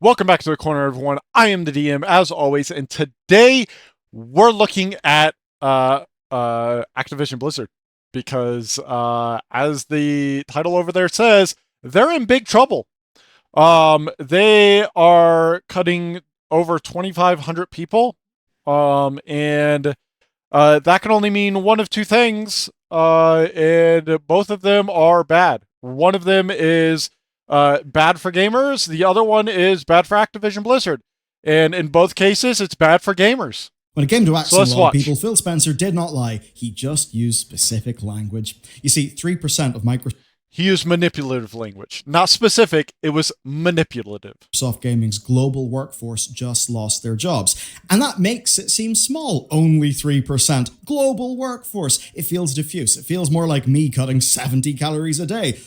Welcome back to the corner, everyone. I am the DM, as always, and today we're looking at Activision Blizzard because, as the title over there says, they're in big trouble. They are cutting over 2,500 people, and that can only mean one of two things, and both of them are bad. One of them is bad for gamers. The other one is bad for Activision Blizzard. And in both cases, it's bad for gamers. When it came to So axing let's a lot of watch. people, Phil Spencer did not lie. He just used specific language. You see, 3% of He used manipulative language. Not specific, it was manipulative. Microsoft Gaming's global workforce just lost their jobs. And that makes it seem small. Only 3% global workforce. It feels diffuse. It feels more like me cutting 70 calories a day.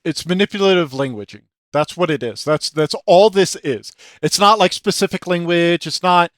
It's manipulative languaging. That's what it is. That's all this is. It's not like specific language. It's not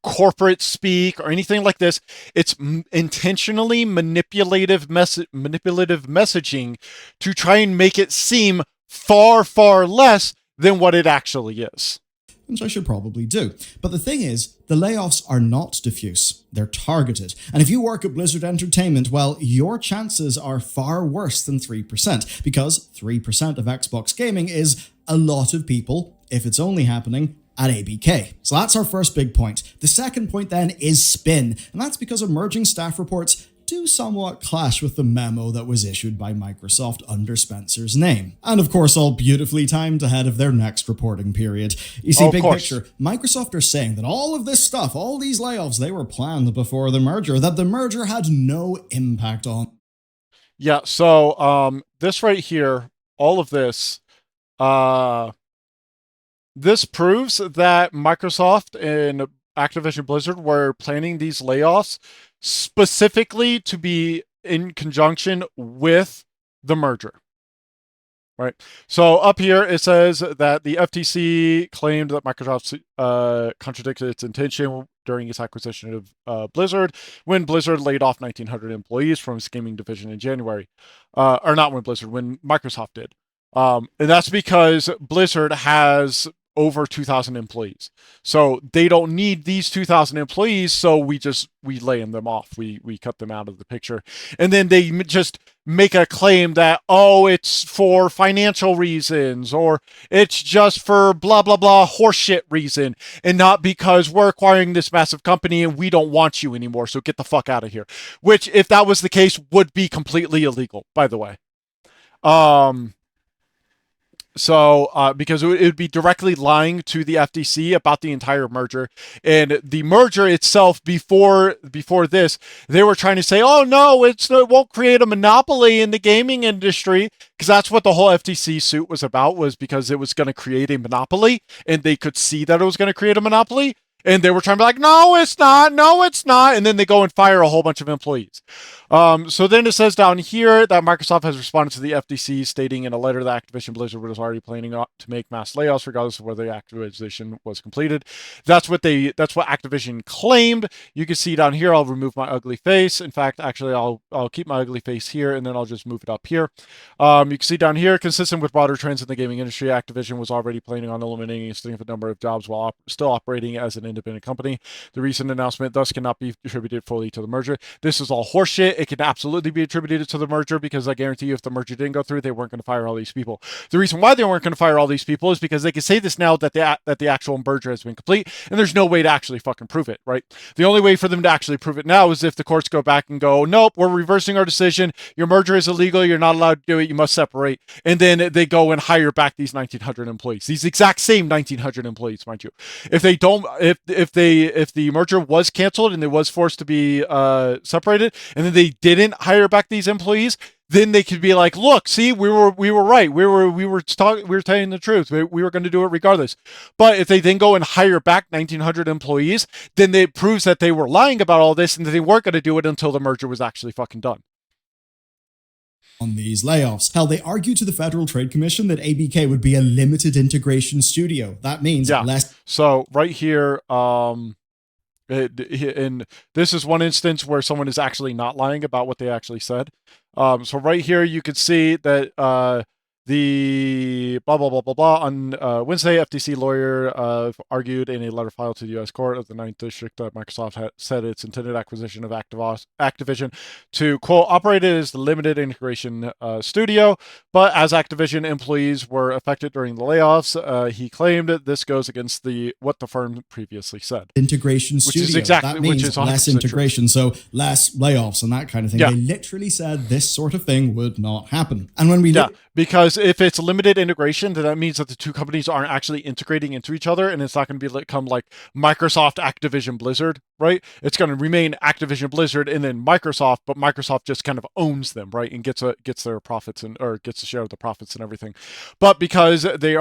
corporate speak or anything like this. It's intentionally manipulative messaging to try and make it seem far less than what it actually is. Which I should probably do. But the thing is, the layoffs are not diffuse. They're targeted. And if you work at Blizzard Entertainment, well, your chances are far worse than 3%, because 3% of Xbox gaming is a lot of people, if it's only happening at ABK. So that's our first big point. The second point then is spin, and that's because emerging staff reports do somewhat clash with the memo that was issued by Microsoft under Spencer's name. And of course, all beautifully timed ahead of their next reporting period. You see, big picture, Microsoft are saying that all of this stuff, all these layoffs, they were planned before the merger, that the merger had no impact on. Yeah, so this right here, all of this, this proves that Microsoft and Activision Blizzard were planning these layoffs specifically to be in conjunction with the merger. Right. So up here it says that the FTC claimed that Microsoft contradicted its intention during its acquisition of Blizzard when Blizzard laid off 1,900 employees from its gaming division in January. Or not when Blizzard, when Microsoft did. And that's because Blizzard has over 2,000 employees. So they don't need these 2,000 employees, so we lay them off. We cut them out of the picture. And then they just make a claim that, oh, it's for financial reasons, or it's just for blah, blah, blah horseshit reason, and not because we're acquiring this massive company and we don't want you anymore, so get the fuck out of here. Which, if that was the case, would be completely illegal, by the way. Because it would be directly lying to the FTC about the entire merger, and the merger itself before this, they were trying to say, "Oh no, it won't create a monopoly in the gaming industry," because that's what the whole FTC suit was about, was because it was going to create a monopoly, and they could see that it was going to create a monopoly. And they were trying to be like, no, it's not. No, it's not. And then they go and fire a whole bunch of employees. So then it says down here that Microsoft has responded to the FTC, stating in a letter that Activision Blizzard was already planning to make mass layoffs, regardless of whether the acquisition was completed. That's what Activision claimed. You can see down here. I'll remove my ugly face. In fact, actually, I'll keep my ugly face here, and then I'll just move it up here. You can see down here, consistent with broader trends in the gaming industry, Activision was already planning on eliminating a significant number of jobs while still operating as an independent company. The recent announcement thus cannot be attributed fully to the merger. This is all horseshit. It can absolutely be attributed to the merger, because I guarantee you, if the merger didn't go through, they weren't going to fire all these people. The reason why they weren't going to fire all these people is because they can say this now that the actual merger has been complete, and there's no way to actually fucking prove it, right? The only way for them to actually prove it now is if the courts go back and go, nope, we're reversing our decision. Your merger is illegal. You're not allowed to do it. You must separate. And then they go and hire back these 1,900 employees, these exact same 1,900 employees, mind you. If they don't, if the merger was canceled and it was forced to be separated, and then they didn't hire back these employees, then they could be like, look, see, we were right. We were telling the truth. We were going to do it regardless. But if they then go and hire back 1,900 employees, then it proves that they were lying about all this and that they weren't going to do it until the merger was actually fucking done. On these layoffs. Hell, they argue to the Federal Trade Commission that ABK would be a limited integration studio. That means less. So right here, and this is one instance where someone is actually not lying about what they actually said. So right here, you can see that The blah blah blah blah blah. On Wednesday, FTC lawyer argued in a letter filed to the U.S. Court of the Ninth District that Microsoft said its intended acquisition of Activision to, quote, operate it as the limited integration studio, but as Activision employees were affected during the layoffs, he claimed that this goes against what the firm previously said. Integration studio. Which is exactly, that means which is less integration, true. so less layoffs and that kind of thing. Yeah. They literally said this sort of thing would not happen. And when we because if it's limited integration, then that means that the two companies aren't actually integrating into each other, and it's not going to become like Microsoft, Activision Blizzard, right? It's going to remain Activision Blizzard and then Microsoft, but Microsoft just kind of owns them, right, and gets their profits or gets a share of the profits and everything. But because they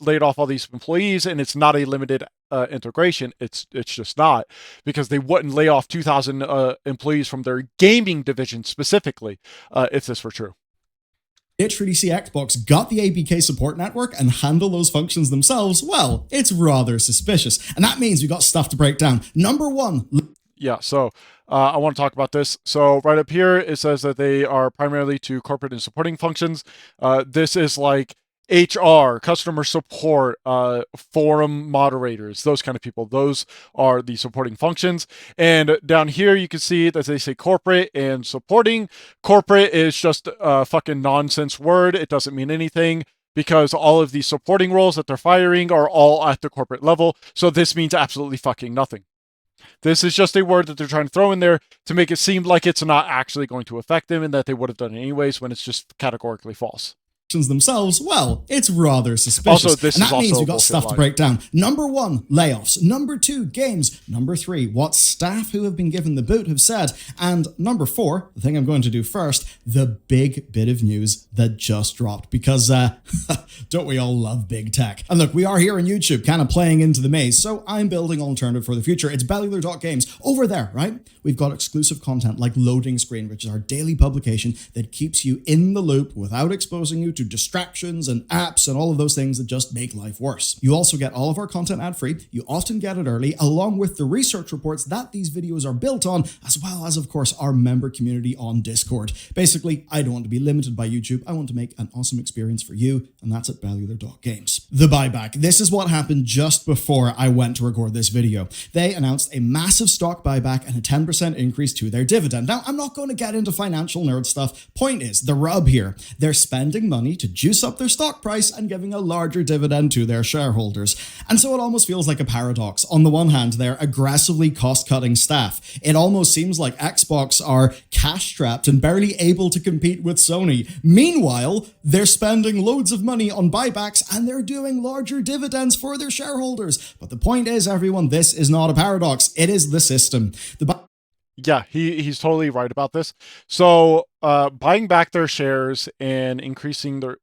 laid off all these employees and it's not a limited integration, it's just not, because they wouldn't lay off 2,000 employees from their gaming division specifically if this were true. Literally see Xbox got the APK support network and handle those functions themselves, well, it's rather suspicious. And that means we got stuff to break down. Number one. Yeah, so I want to talk about this. So right up here, it says that they are primarily to corporate and supporting functions. This is like HR, customer support, forum moderators, those kind of people. Those are the supporting functions. And down here, you can see that they say corporate and supporting. Corporate is just a fucking nonsense word. It doesn't mean anything, because all of these supporting roles that they're firing are all at the corporate level. So this means absolutely fucking nothing. This is just a word that they're trying to throw in there to make it seem like it's not actually going to affect them and that they would have done it anyways, when it's just categorically false. Themselves, well, it's rather suspicious. Also, this and that is also means we got stuff to break down. Number one, layoffs. Number two, games. Number three, what staff who have been given the boot have said. And number four, the thing I'm going to do first, the big bit of news that just dropped, because don't we all love big tech? And look, we are here on YouTube kind of playing into the maze, so I'm building an alternative for the future. It's bellular.games. Over there, right? We've got exclusive content like Loading Screen, which is our daily publication that keeps you in the loop without exposing you to distractions and apps and all of those things that just make life worse. You also get all of our content ad-free. You often get it early, along with the research reports that these videos are built on, as well as, of course, our member community on Discord. Basically, I don't want to be limited by YouTube. I want to make an awesome experience for you, and that's at bellular.games. The buyback. This is what happened just before I went to record this video. They announced a massive stock buyback and a 10% increase to their dividend. Now, I'm not going to get into financial nerd stuff. Point is, the rub here, they're spending money to juice up their stock price and giving a larger dividend to their shareholders. And so it almost feels like a paradox. On the one hand, they're aggressively cost-cutting staff. It almost seems like Xbox are cash-strapped and barely able to compete with Sony. Meanwhile, they're spending loads of money on buybacks and they're doing larger dividends for their shareholders. But the point is, everyone, this is not a paradox. It is the system. Yeah, he's totally right about this. So buying back their shares and increasing their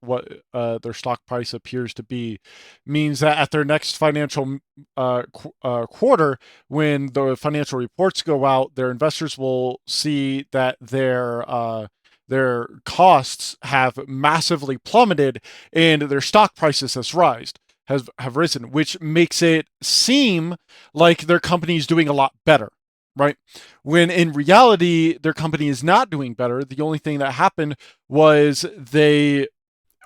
stock price appears to be means that at their next financial quarter, when the financial reports go out, their investors will see that their costs have massively plummeted and their stock prices have risen, which makes it seem like their company is doing a lot better. Right? When in reality, their company is not doing better. The only thing that happened was they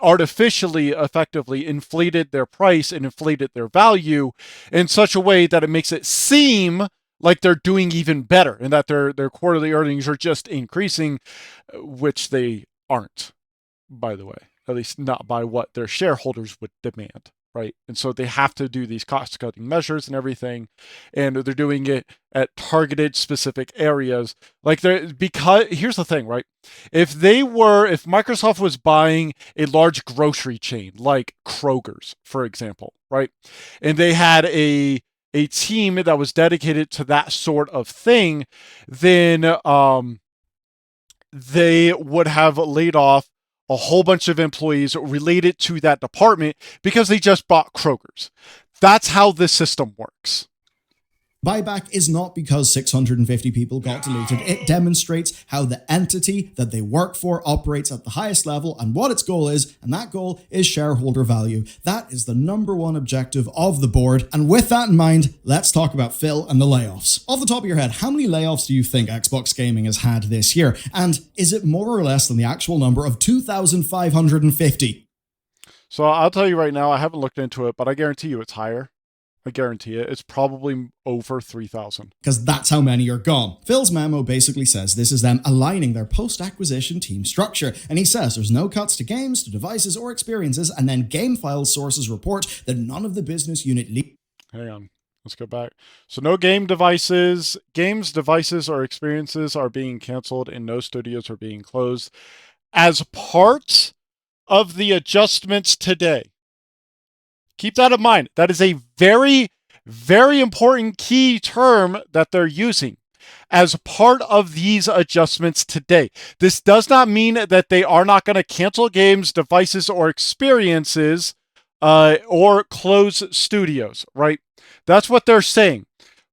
artificially, effectively inflated their price and inflated their value in such a way that it makes it seem like they're doing even better and that their quarterly earnings are just increasing, which they aren't, by the way, at least not by what their shareholders would demand. Right. And so they have to do these cost cutting measures and everything. And they're doing it at targeted specific areas. Because here's the thing, right? If Microsoft was buying a large grocery chain like Kroger's, for example, right? And they had a team that was dedicated to that sort of thing, then they would have laid off a whole bunch of employees related to that department because they just bought Kroger's. That's how this system works. Buyback is not because 650 people got deleted. It demonstrates how the entity that they work for operates at the highest level and what its goal is, and that goal is shareholder value. That is the number one objective of the board. And with that in mind, let's talk about Phil and the layoffs. Off the top of your head, how many layoffs do you think Xbox Gaming has had this year? And is it more or less than the actual number of 2,550? So I'll tell you right now, I haven't looked into it, but I guarantee you it's higher. I guarantee it. It's probably over 3,000. Because that's how many are gone. Phil's memo basically says this is them aligning their post-acquisition team structure. And he says there's no cuts to games, to devices, or experiences, and then game file sources report that none of the business unit Hang on. Let's go back. So no game devices. Games, devices, or experiences are being canceled and no studios are being closed as part of the adjustments today. Keep that in mind. That is a very, very important key term that they're using as part of these adjustments today. This does not mean that they are not going to cancel games, devices, or experiences or close studios, right? That's what they're saying.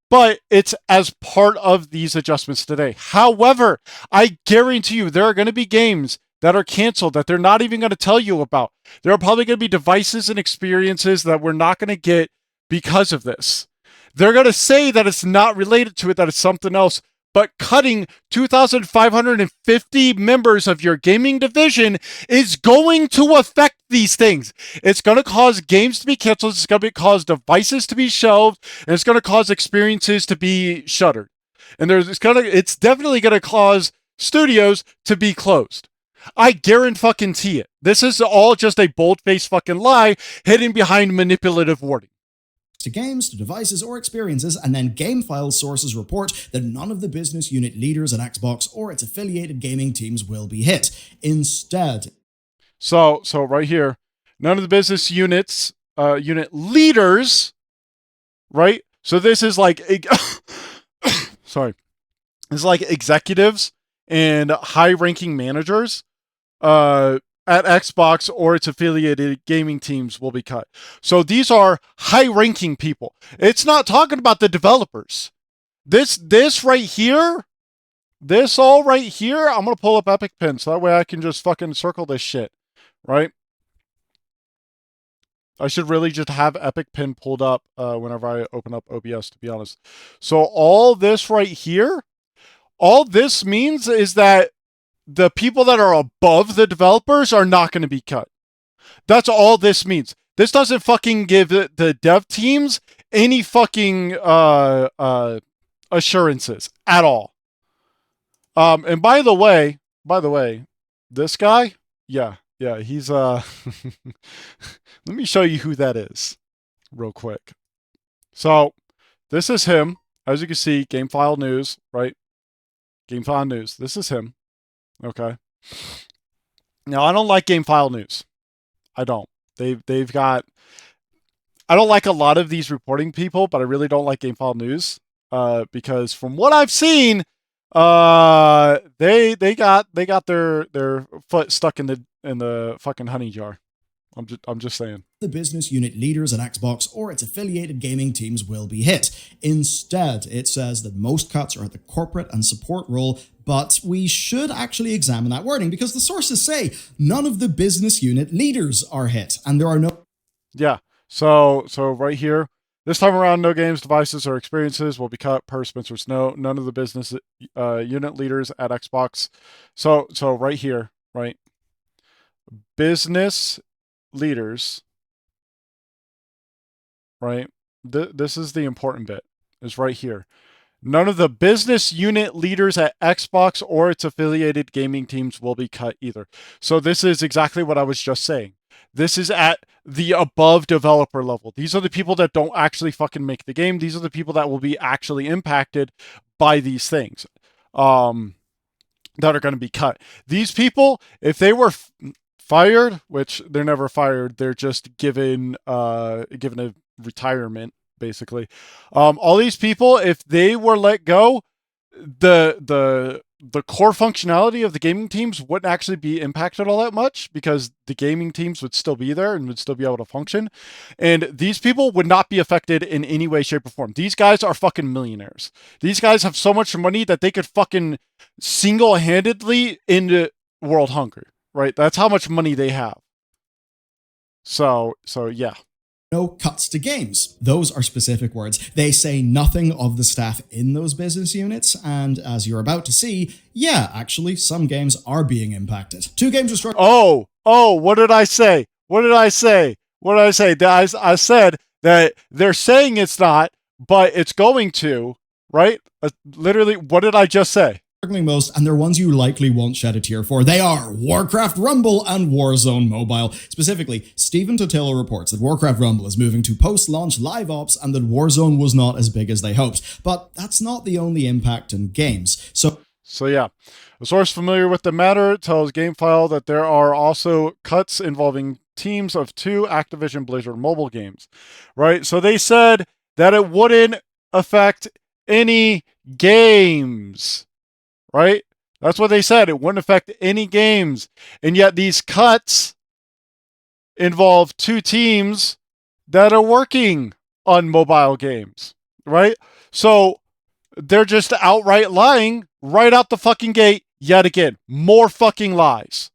But it's as part of these adjustments today. However, I guarantee you there are going to be games that are canceled that they're not even going to tell you about. There are probably going to be devices and experiences that we're not going to get because of this. They're going to say that it's not related to it, that it's something else. But cutting 2,550 members of your gaming division is going to affect these things. It's going to cause games to be canceled. It's going to cause devices to be shelved. And it's going to cause experiences to be shuttered. And it's definitely going to cause studios to be closed. I guarantee it. This is all just a bold-faced fucking lie hidden behind manipulative wording. To games, to devices, or experiences, and then game file sources report that none of the business unit leaders at Xbox or its affiliated gaming teams will be hit. Instead... So right here, none of the business unit leaders, right? So this is like... sorry. This is like executives and high-ranking managers at Xbox or its affiliated gaming teams will be cut. So these are high-ranking people. It's not talking about the developers. This right here, this all right here, I'm going to pull up Epic Pin so that way I can just fucking circle this shit, right? I should really just have Epic Pin pulled up whenever I open up OBS, to be honest. So all this right here, all this means is that the people that are above the developers are not going to be cut. That's all this means. This doesn't fucking give the dev teams any fucking assurances at all. And by the way, this guy, yeah, he's let me show you who that is real quick. So this is him. As you can see, Game File News, right? Game File News. This is him. Okay. Now, I don't like Game File News. I don't. They've got... I don't like a lot of these reporting people, but I really don't like Game File News. Because from what I've seen, they got their foot stuck in the fucking honey jar. I'm just saying. The business unit leaders at Xbox or its affiliated gaming teams will be hit. Instead, it says that most cuts are at the corporate and support role, but we should actually examine that wording because the sources say none of the business unit leaders are hit, and there are no... Yeah, so right here, this time around, no games, devices, or experiences will be cut per Spencer's note. None of the business unit leaders at Xbox. So right here, right? Business leaders, right? This is the important bit, is right here. None of the business unit leaders at Xbox or its affiliated gaming teams will be cut either. So this is exactly what I was just saying. This is at the above developer level. These are the people that don't actually fucking make the game. These are the people that will be actually impacted by these things that are going to be cut. These people, if they were fired, which they're never fired, they're just given a retirement, basically. All these people, if they were let go, the the core functionality of the gaming teams wouldn't actually be impacted all that much because the gaming teams would still be there and would still be able to function. And these people would not be affected in any way, shape, or form. These guys are fucking millionaires. These guys have so much money that they could fucking single-handedly end world hunger, right? That's how much money they have. So yeah. No cuts to games. Those are specific words. They say nothing of the staff in those business units, and as you're about to see, yeah, actually, some games are being impacted. 2 games were struck. Oh, what did I say? I said that they're saying it's not, but it's going to, right? Literally, what did I just say? Most, and they're ones you likely won't shed a tear for. They are Warcraft Rumble and Warzone Mobile. Specifically, Stephen Totilo reports that Warcraft Rumble is moving to post-launch live ops and that Warzone was not as big as they hoped. But that's not the only impact in games. So yeah, a source familiar with the matter tells GameFile that there are also cuts involving teams of 2 Activision Blizzard mobile games, right? So they said that it wouldn't affect any games. Right? That's what they said. It wouldn't affect any games. And yet these cuts involve 2 teams that are working on mobile games. Right? So they're just outright lying right out the fucking gate yet again. More fucking lies.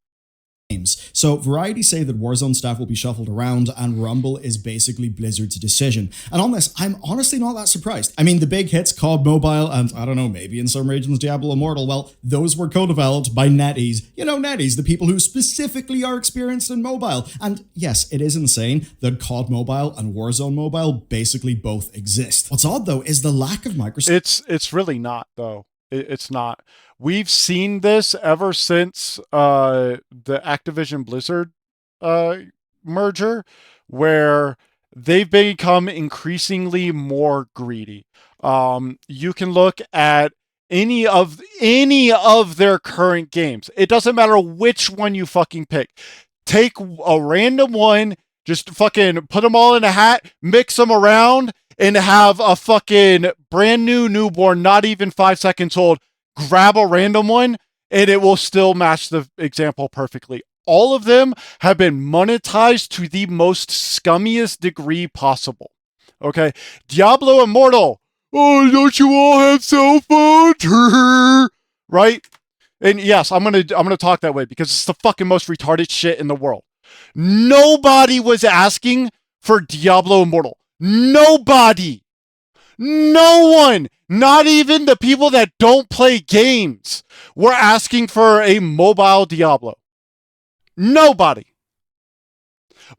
So Variety say that Warzone staff will be shuffled around and Rumble is basically Blizzard's decision. And on this, I'm honestly not that surprised. I mean, the big hits, COD Mobile, and I don't know, maybe in some regions Diablo Immortal, well, those were co-developed by NetEase. You know, NetEase, the people who specifically are experienced in mobile. And yes, it is insane that COD Mobile and Warzone Mobile basically both exist. What's odd, though, is the lack of Microsoft. It's really not, though. It's not. We've seen this ever since the Activision Blizzard merger, where they've become increasingly more greedy. You can look at any of their current games. It doesn't matter which one you fucking pick. Take a random one, just fucking put them all in a hat, mix them around, and have a fucking brand new newborn, not even 5 seconds old, grab a random one, and it will still match the example perfectly. All of them have been monetized to the most scummiest degree possible. Okay? Diablo Immortal. Oh, don't you all have cell phones? Right? And yes, I'm gonna talk that way because it's the fucking most retarded shit in the world. Nobody was asking for Diablo Immortal. Nobody. No one, not even the people that don't play games, were asking for a mobile Diablo. Nobody.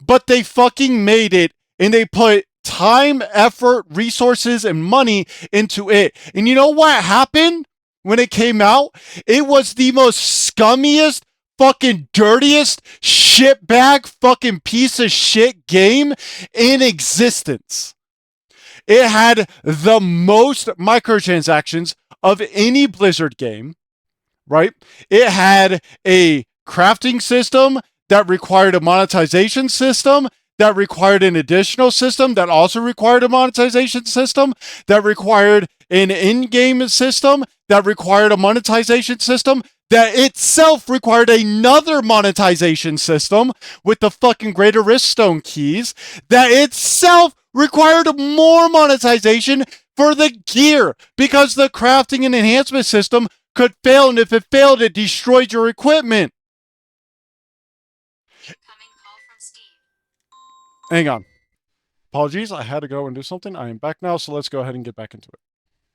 But they fucking made it, and they put time, effort, resources, and money into it. And you know what happened when it came out? It was the most scummiest, fucking dirtiest, shitbag, fucking piece of shit game in existence. It had the most microtransactions of any Blizzard game, right? It had a crafting system that required a monetization system, that required an additional system, that also required a monetization system, that required an in-game system, that required a monetization system, that itself required another monetization system with the fucking Greater Riftstone keys, that itself required more monetization for the gear because the crafting and enhancement system could fail, and if it failed, it destroyed your equipment. Hang on. Apologies, I had to go and do something. I am back now, so let's go ahead and get back into it.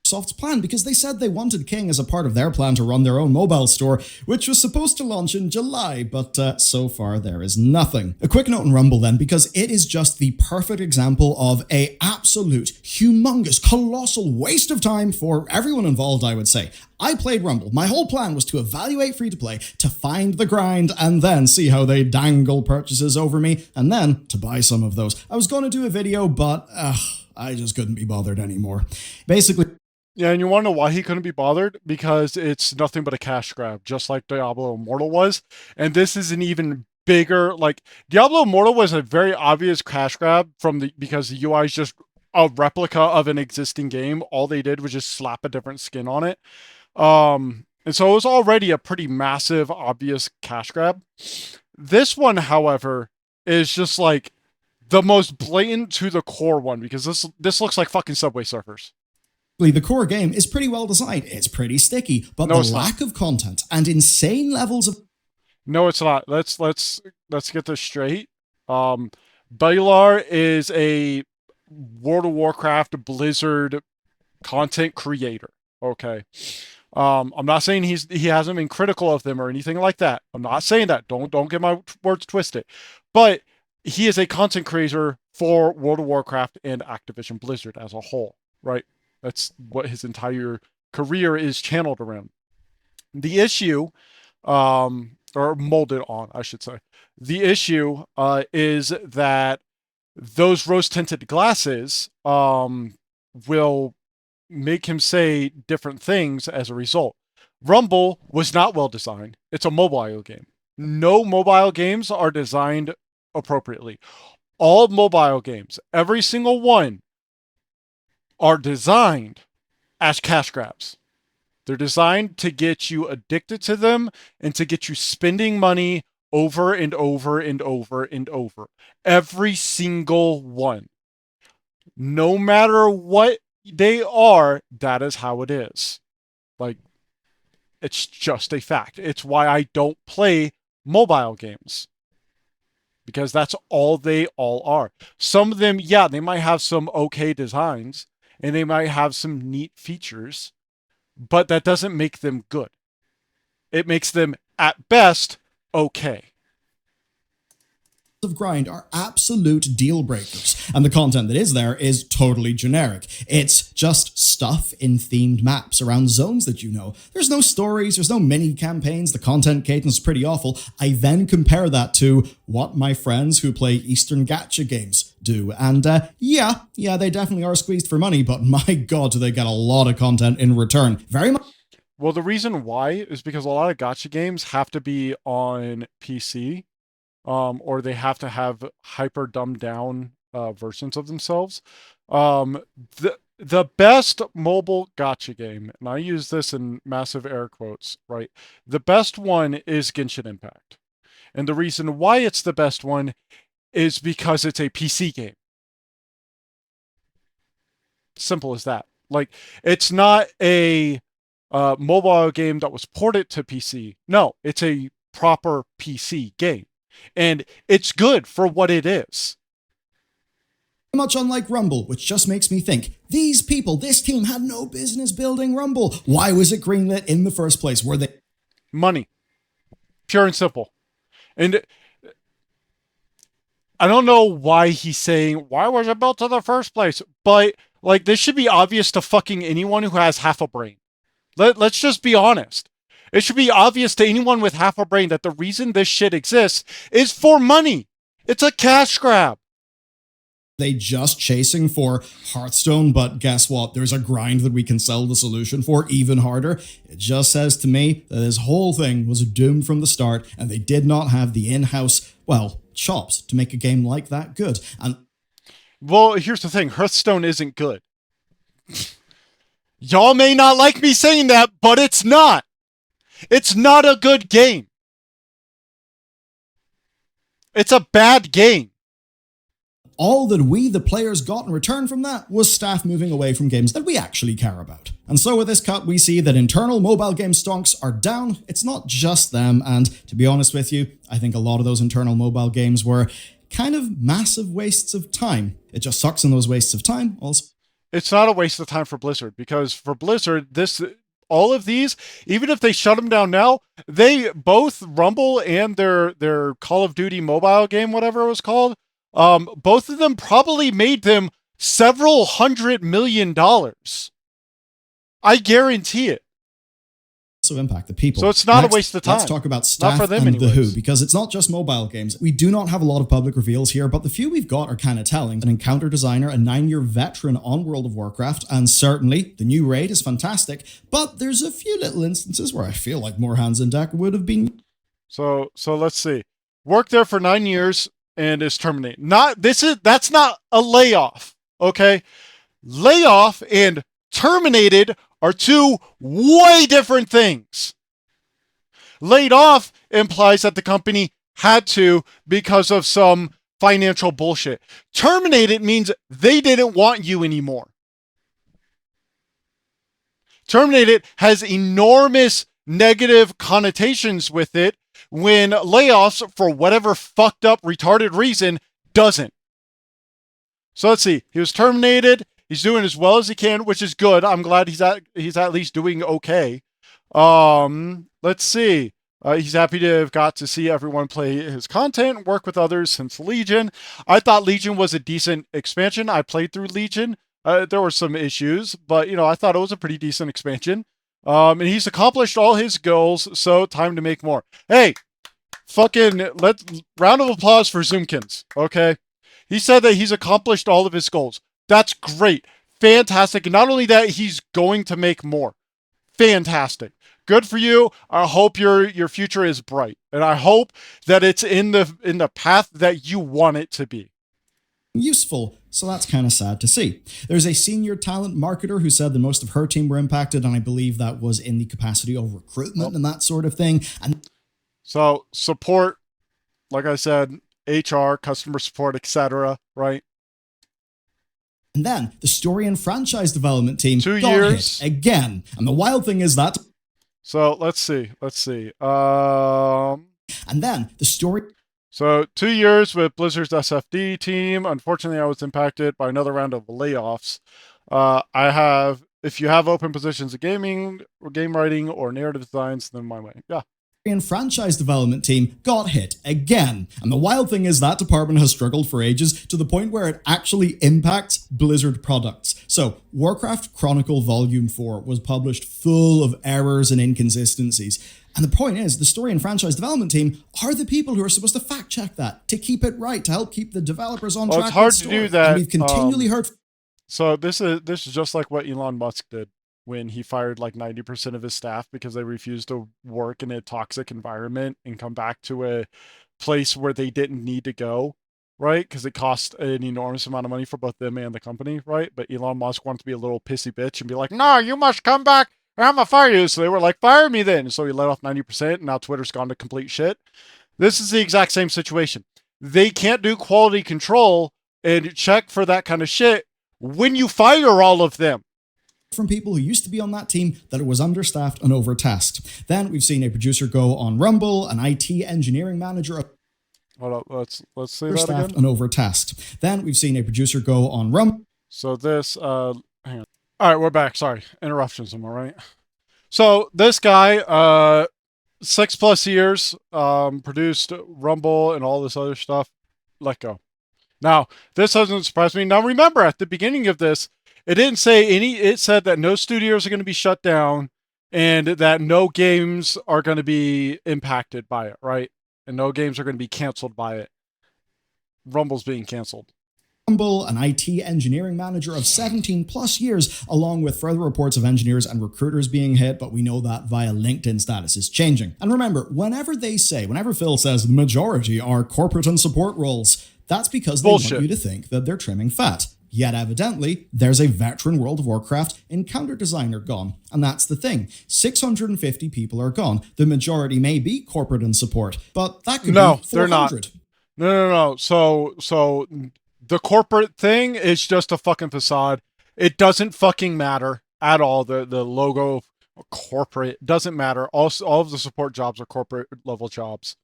Microsoft's plan because they said they wanted King as a part of their plan to run their own mobile store, which was supposed to launch in July, but so far there is nothing. A quick note on Rumble then, because it is just the perfect example of a absolute, humongous, colossal waste of time for everyone involved, I would say. I played Rumble. My whole plan was to evaluate free-to-play, to find the grind, and then see how they dangle purchases over me, and then to buy some of those. I was going to do a video, but I just couldn't be bothered anymore. Basically, yeah, and you want to know why he couldn't be bothered? Because it's nothing but a cash grab, just like Diablo Immortal was. And this is an even bigger, like, Diablo Immortal was a very obvious cash grab because the UI is just a replica of an existing game. All they did was just slap a different skin on it. And so it was already a pretty massive, obvious cash grab. This one, however, is just like the most blatant to the core one because this looks like fucking Subway Surfers. The core game is pretty well designed. It's pretty sticky, but No, the it's not. lack of content and insane levels of No, it's not. Let's get this straight. Baylor is a World of Warcraft Blizzard content creator. Okay. I'm not saying he hasn't been critical of them or anything like that. I'm not saying that. Don't get my words twisted. But he is a content creator for World of Warcraft and Activision Blizzard as a whole, right? That's what his entire career is channeled around. The issue, or molded on, I should say. The issue is that those rose tinted glasses will make him say different things as a result. Rumble was not well designed. It's a mobile game. No mobile games are designed appropriately. All mobile games, every single one, are designed as cash grabs. They're designed to get you addicted to them and to get you spending money over and over and over and over. Every single one. No matter what they are, that is how it is. Like, it's just a fact. It's why I don't play mobile games. Because that's all they all are. Some of them, yeah, they might have some okay designs and they might have some neat features, but that doesn't make them good. It makes them, at best, okay. grind are absolute deal breakers, and the content that is there is totally generic. It's just stuff in themed maps around zones that you know. There's no stories, there's no mini campaigns, the content cadence is pretty awful. I then compare that to what my friends who play Eastern gacha games do, and yeah, they definitely are squeezed for money, but my god, do they get a lot of content in return. Very much. Well, the reason why is because a lot of gacha games have to be on PC, or they have to have hyper dumbed down versions of themselves. The best mobile gacha game, and I use this in massive air quotes, right? The best one is Genshin Impact. And the reason why it's the best one is because it's a PC game. Simple as that. Like, it's not a mobile game that was ported to PC. No, it's a proper PC game. And it's good for what it is. Much unlike Rumble, which just makes me think, these people, this team had no business building Rumble. Why was it greenlit in the first place? Were they... Money. Pure and simple. And I don't know why he's saying, why was it built in the first place? But, like, this should be obvious to fucking anyone who has half a brain. Let's just be honest. It should be obvious to anyone with half a brain that the reason this shit exists is for money. It's a cash grab. They just chasing for Hearthstone, but guess what? There's a grind that we can sell the solution for even harder. It just says to me that this whole thing was doomed from the start, and they did not have the in-house, well, chops to make a game like that good. And well, here's the thing. Hearthstone isn't good. Y'all may not like me saying that, but it's not. It's not a good game. It's a bad game. All that we, the players, got in return from that was staff moving away from games that we actually care about. And so with this cut, we see that internal mobile game stocks are down. It's not just them, and to be honest with you, I think a lot of those internal mobile games were kind of massive wastes of time. It just sucks in those wastes of time also. It's not a waste of time for Blizzard, because for Blizzard, all of these, even if they shut them down now, they both Rumble and their Call of Duty mobile game, whatever it was called, both of them probably made them several $100 million. I guarantee it. Also impact the people. So it's not Next, a waste of time. Let's talk about staff for them and the anyways. who, because it's not just mobile games. We do not have a lot of public reveals here, but the few we've got are kind of telling. An encounter designer, a 9-year veteran on World of Warcraft, and certainly the new raid is fantastic, but there's a few little instances where I feel like more hands in deck would have been. So let's see. Worked there for 9 years and is terminated. That's not a layoff, okay? Layoff and Terminated are two way different things. Laid off implies that the company had to because of some financial bullshit. Terminated means they didn't want you anymore. Terminated has enormous negative connotations with it when layoffs, for whatever fucked up, retarded reason, doesn't. So let's see. He was terminated. He's doing as well as he can, which is good. I'm glad he's at least doing okay. Let's see. He's happy to have got to see everyone play his content and work with others since Legion. I thought Legion was a decent expansion. I played through Legion. There were some issues, but I thought it was a pretty decent expansion. And he's accomplished all his goals, so time to make more. Hey, fucking let's round of applause for Zoomkins, okay? He said that he's accomplished all of his goals. That's great. Fantastic. And not only that, he's going to make more. Fantastic. Good for you. I hope your future is bright. And I hope that it's in the path that you want it to be. Useful, so that's kind of sad to see. There's a senior talent marketer who said that most of her team were impacted, and I believe that was in the capacity of recruitment and that sort of thing. And so support, like I said, HR, customer support, etc. Right? And then the story and franchise development team 2 got years hit again. And the wild thing is that. So let's see. And then the story. So 2 years with Blizzard's SFD team. Unfortunately, I was impacted by another round of layoffs. If you have open positions in gaming, or game writing, or narrative designs, then my way. Yeah. And franchise development team got hit again. And the wild thing is that department has struggled for ages to the point where it actually impacts Blizzard products. So Warcraft Chronicle Volume 4 was published full of errors and inconsistencies. And the point is, the story and franchise development team are the people who are supposed to fact check that, to keep it right, to help keep the developers on track. It's hard to do that. And we've continually heard. So this is just like what Elon Musk did when he fired like 90% of his staff because they refused to work in a toxic environment and come back to a place where they didn't need to go, right? Because it cost an enormous amount of money for both them and the company, right? But Elon Musk wanted to be a little pissy bitch and be like, no, you must come back or I'm gonna fire you. So they were like, fire me then. So he let off 90%, and now Twitter's gone to complete shit. This is the exact same situation. They can't do quality control and check for that kind of shit when you fire all of them. From people who used to be on that team that it was understaffed and overtasked. Then we've seen a producer go on Rumble, an IT engineering manager. Hold up, let's say that again. And overtasked. Then we've seen a producer go on Rumble. So this, hang on. All right, we're back. Sorry, interruptions. Am I right? So this guy, 6+ years, produced Rumble and all this other stuff. Let go. Now this doesn't surprise me. Now remember, at the beginning of this, it didn't say any. It said that no studios are going to be shut down, and that no games are going to be impacted by it, right? And no games are going to be canceled by it. Rumble's being canceled. Rumble, an IT engineering manager of 17 plus years, along with further reports of engineers and recruiters being hit, but we know that via LinkedIn status is changing. And remember, whenever Phil says the majority are corporate and support roles, that's because they want you to think that they're trimming fat. Yet evidently, there's a veteran World of Warcraft encounter designer gone. And that's the thing. 650 people are gone. The majority may be corporate and support, but that could be 400. They're not. No. So the corporate thing is just a fucking facade. It doesn't fucking matter at all. The logo, corporate, doesn't matter. All of the support jobs are corporate level jobs.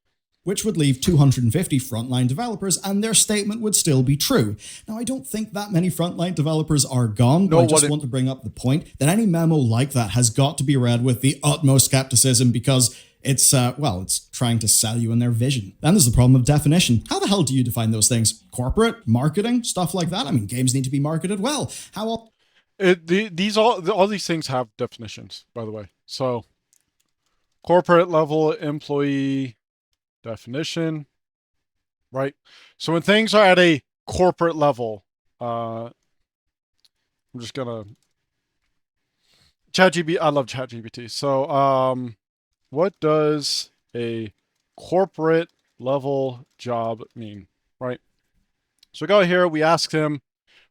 Which would leave 250 frontline developers, and their statement would still be true. Now, I don't think that many frontline developers are gone, but I just want to bring up the point that any memo like that has got to be read with the utmost skepticism because it's trying to sell you in their vision. Then there's the problem of definition. How the hell do you define those things? Corporate, marketing, stuff like that? I mean, games need to be marketed well. How all these things have definitions, by the way. So, corporate level employee definition, right? So when things are at a corporate level, I'm just gonna ChatGPT. I love ChatGPT. So, what does a corporate level job mean, right? So we go here, we ask him,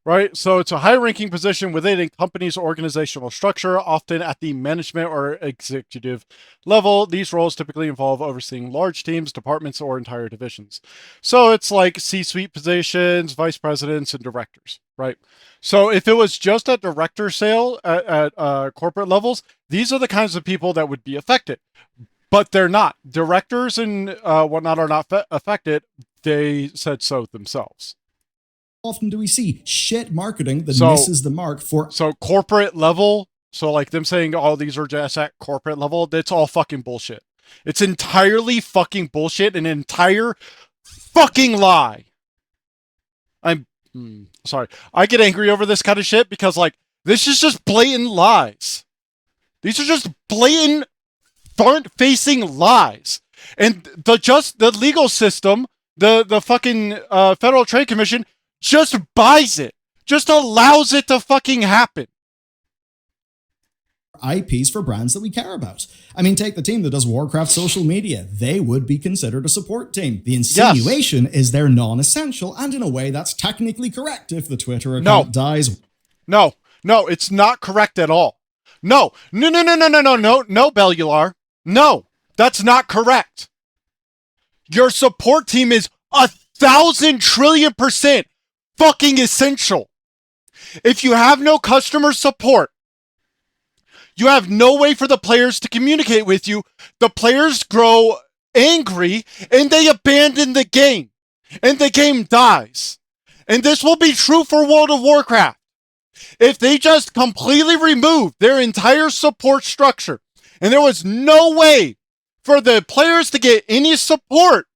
right? So it's a high-ranking position within a company's organizational structure, often at the management or executive level. These roles typically involve overseeing large teams, departments, or entire divisions. So it's like C-suite positions, vice presidents, and directors, right? So if it was just a director sale at corporate levels, these are the kinds of people that would be affected. But they're not. Directors and whatnot are not affected. They said so themselves. Often do we see shit marketing that So- misses the mark for So corporate level, so like them saying, oh, these are just at corporate level, that's all fucking bullshit. It's entirely fucking bullshit, an entire fucking lie. I'm sorry. I get angry over this kind of shit because, like, this is just blatant lies. These are just blatant front-facing lies. And the legal system, the fucking Federal Trade Commission just buys it. Just allows it to fucking happen. IPs for brands that we care about. I mean, take the team that does Warcraft social media. They would be considered a support team. The insinuation is they're non-essential, and in a way that's technically correct if the Twitter account dies. No, it's not correct at all. No, Bellular. No, that's not correct. Your support team is 1,000 trillion% fucking essential. If you have no customer support, you have no way for the players to communicate with you. The players grow angry and they abandon the game. And the game dies. And this will be true for World of Warcraft. If they just completely removed their entire support structure and there was no way for the players to get any support,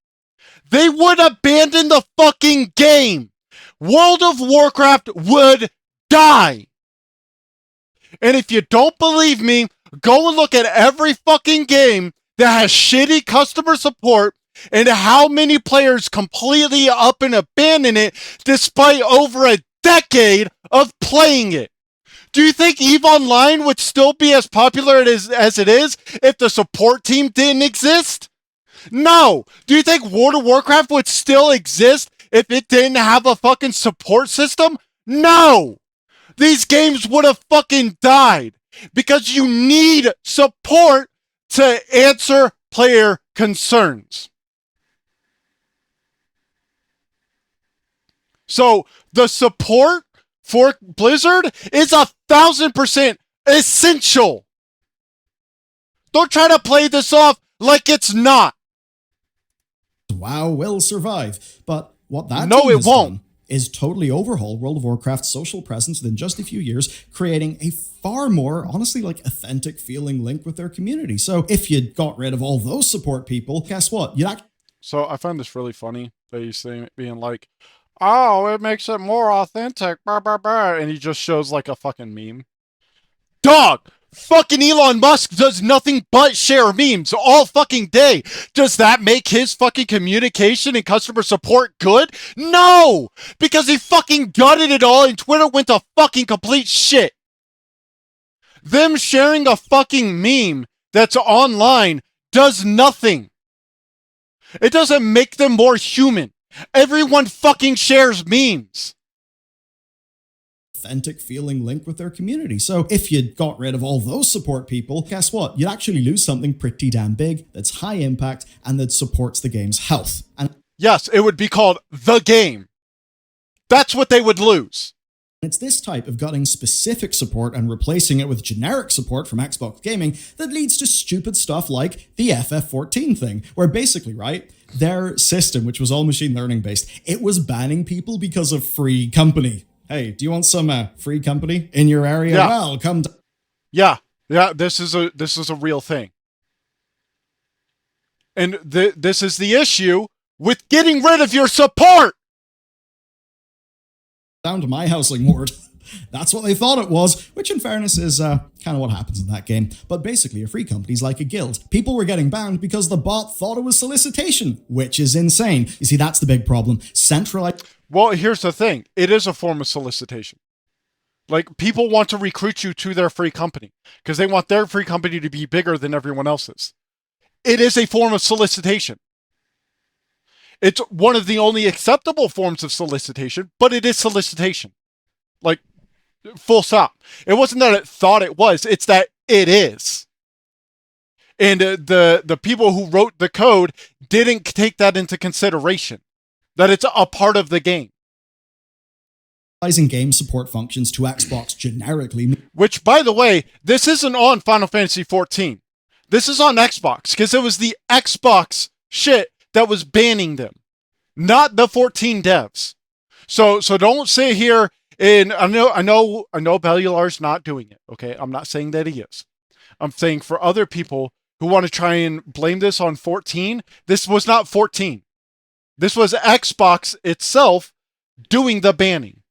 they would abandon the fucking game. World of Warcraft would die. And if you don't believe me, go and look at every fucking game that has shitty customer support and how many players completely up and abandon it despite over a decade of playing it. Do you think EVE Online would still be as popular as it is if the support team didn't exist? No. Do you think World of Warcraft would still exist if it didn't have a fucking support system? No. These games would have fucking died because you need support to answer player concerns. So the support for Blizzard is 1,000% essential. Don't try to play this off like it's not. WoW will survive, but what that No, team it has won't. done is totally overhaul World of Warcraft's social presence within just a few years, creating a far more, honestly, like authentic feeling link with their community. So if you got rid of all those support people, guess what? So I find this really funny that he's saying, being like, oh, it makes it more authentic, blah, blah, blah. And he just shows like a fucking meme. Dog! Fucking Elon Musk does nothing but share memes all fucking day. Does that make his fucking communication and customer support good? No! Because he fucking gutted it all and Twitter went to fucking complete shit. Them sharing a fucking meme that's online does nothing. It doesn't make them more human. Everyone fucking shares memes. Authentic feeling link with their community. So if you got rid of all those support people, guess what? You'd actually lose something pretty damn big that's high impact and that supports the game's health. And yes, it would be called the game. That's what they would lose. it's this type of gutting specific support and replacing it with generic support from Xbox Gaming that leads to stupid stuff like the FF14 thing, where basically, right, their system, which was all machine learning based, it was banning people because of free company. Hey, do you want some free company in your area? Yeah. Well, come to... Yeah, this is a real thing. And this is the issue with getting rid of your support. down to my housing ward. That's what they thought it was, which in fairness is kind of what happens in that game. But basically, a free company's like a guild. People were getting banned because the bot thought it was solicitation, which is insane. You see, that's the big problem. Centralized... Well, here's the thing. It is a form of solicitation. Like, people want to recruit you to their free company because they want their free company to be bigger than everyone else's. It is a form of solicitation. It's one of the only acceptable forms of solicitation, but it is solicitation. Like, full stop. It wasn't that it thought it was, it's that it is. And the people who wrote the code didn't take that into consideration, that it's a part of the game. Game support functions to Xbox generically. Which, by the way, this isn't on Final Fantasy XIV. This is on Xbox, because it was the Xbox shit that was banning them, not the 14 devs. So don't sit here and I know Bellular's not doing it. Okay, I'm not saying that he is. I'm saying for other people who want to try and blame this on 14, this was not 14. This was Xbox itself doing the banning.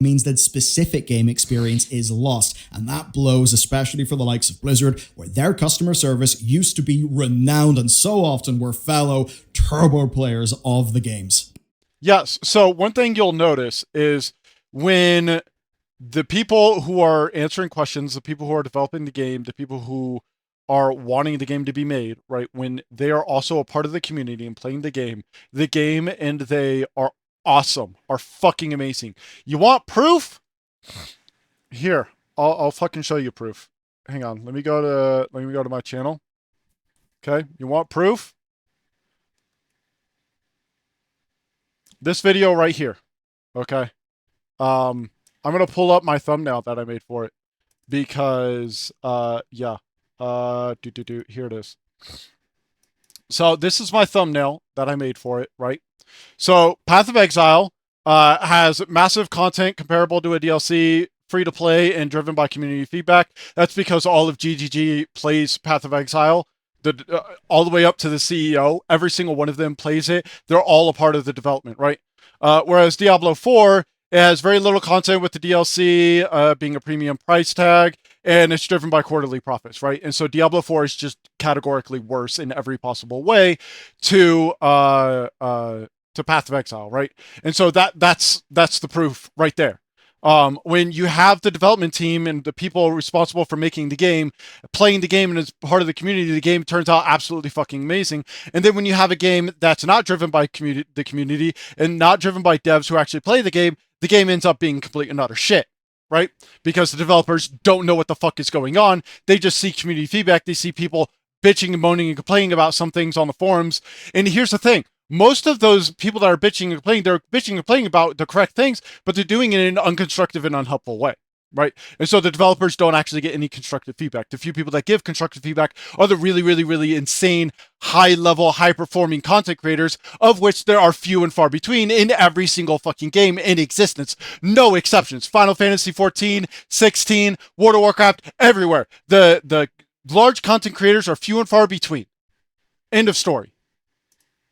Means that specific game experience is lost, and that blows especially for the likes of Blizzard, where their customer service used to be renowned and so often were fellow turbo players of the games. Yes, so one thing you'll notice is when the people who are answering questions, the people who are developing the game, the people who are wanting the game to be made, right, when they are also a part of the community and playing the game and they are awesome, are fucking amazing. You want proof? Here, I'll fucking show you proof. Hang on, let me go to my channel. Okay, you want proof? This video right here. Okay. I'm gonna pull up my thumbnail that I made for it because yeah. Here it is. So this is my thumbnail that I made for it, right? So Path of Exile has massive content comparable to a DLC, free to play, and driven by community feedback. That's because all of GGG plays Path of Exile. All the way up to the CEO, every single one of them plays it. They're all a part of the development, right? Whereas Diablo 4, it has very little content with the DLC being a premium price tag, and it's driven by quarterly profits, right? And so Diablo 4 is just categorically worse in every possible way to Path of Exile, right? And so that's the proof right there. When you have the development team and the people responsible for making the game, playing the game and as part of the community, the game turns out absolutely fucking amazing. And then when you have a game that's not driven by the community and not driven by devs who actually play the game ends up being complete and utter shit, right? Because the developers don't know what the fuck is going on. They just see community feedback. They see people bitching and moaning and complaining about some things on the forums. And here's the thing. Most of those people that are bitching and complaining, they're bitching and complaining about the correct things, but they're doing it in an unconstructive and unhelpful way, right? And so the developers don't actually get any constructive feedback. The few people that give constructive feedback are the really, really, really insane, high-level, high-performing content creators, of which there are few and far between in every single fucking game in existence. No exceptions. Final Fantasy 14, 16, World of Warcraft, everywhere. The large content creators are few and far between. End of story.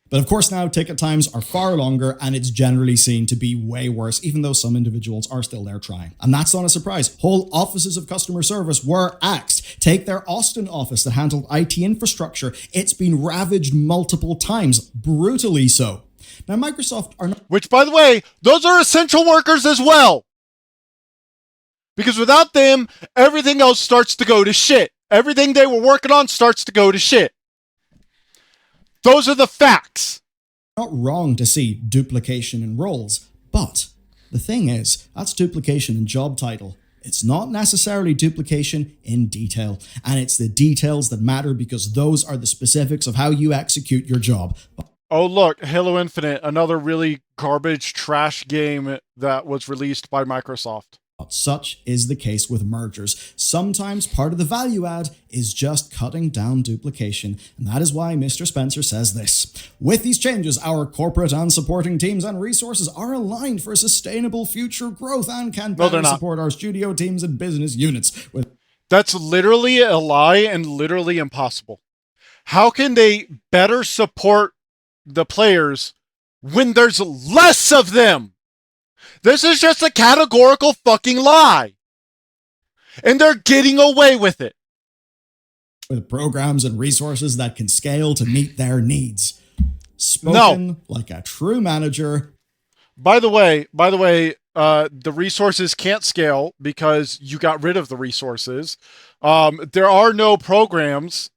But of course now ticket times are far longer and it's generally seen to be way worse, even though some individuals are still there trying. And that's not a surprise. Whole offices of customer service were axed. Take their Austin office that handled IT infrastructure. It's been ravaged multiple times, brutally so. Now Microsoft are not... Which, by the way, those are essential workers as well. Because without them, everything else starts to go to shit. Everything they were working on starts to go to shit. Those are the facts. Not wrong to see duplication in roles, but the thing is, that's duplication in job title. It's not necessarily duplication in detail, and it's the details that matter because those are the specifics of how you execute your job. Oh look, Halo Infinite, another really garbage trash game that was released by Microsoft. Such is the case with mergers. Sometimes part of the value add is just cutting down duplication, and that is why Mr. Spencer says this. With these changes, our corporate and supporting teams and resources are aligned for sustainable future growth and can better support our studio teams and business units. That's literally a lie and literally impossible. How can they better support the players when there's less of them? This is just a categorical fucking lie. And they're getting away with it. With programs and resources that can scale to meet their needs. Spoken like a true manager. By the way, the resources can't scale because you got rid of the resources. There are no programs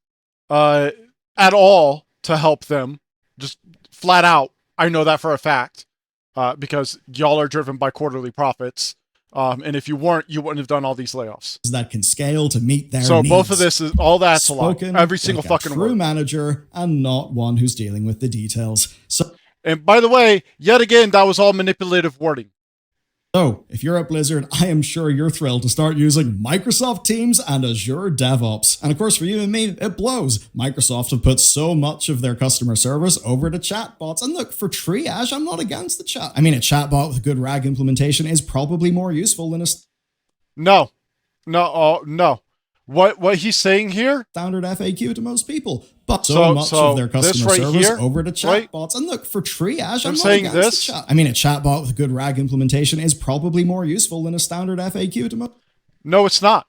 at all to help them. Just flat out. I know that for a fact. because y'all are driven by quarterly profits. And if you weren't, you wouldn't have done all these layoffs. That can scale to meet their So needs. both of this is all that's Spoken a lie. Every single like fucking a true word. manager and not one who's dealing with the details. And by the way, yet again, that was all manipulative wording. So, if you're at Blizzard, I am sure you're thrilled to start using Microsoft Teams and Azure DevOps. And of course, for you and me, it blows. Microsoft have put so much of their customer service over to chatbots. And look, for triage, I'm not against the chat. I mean, a chatbot with a good RAG implementation is probably more useful than a No. What he's saying here? standard FAQ to most people. But so much of their customer right service here, over to chatbots. right? And look, for triage, I'm not saying against this. the chat. I mean, a chatbot with a good RAG implementation is probably more useful than a standard FAQ to most. No, it's not.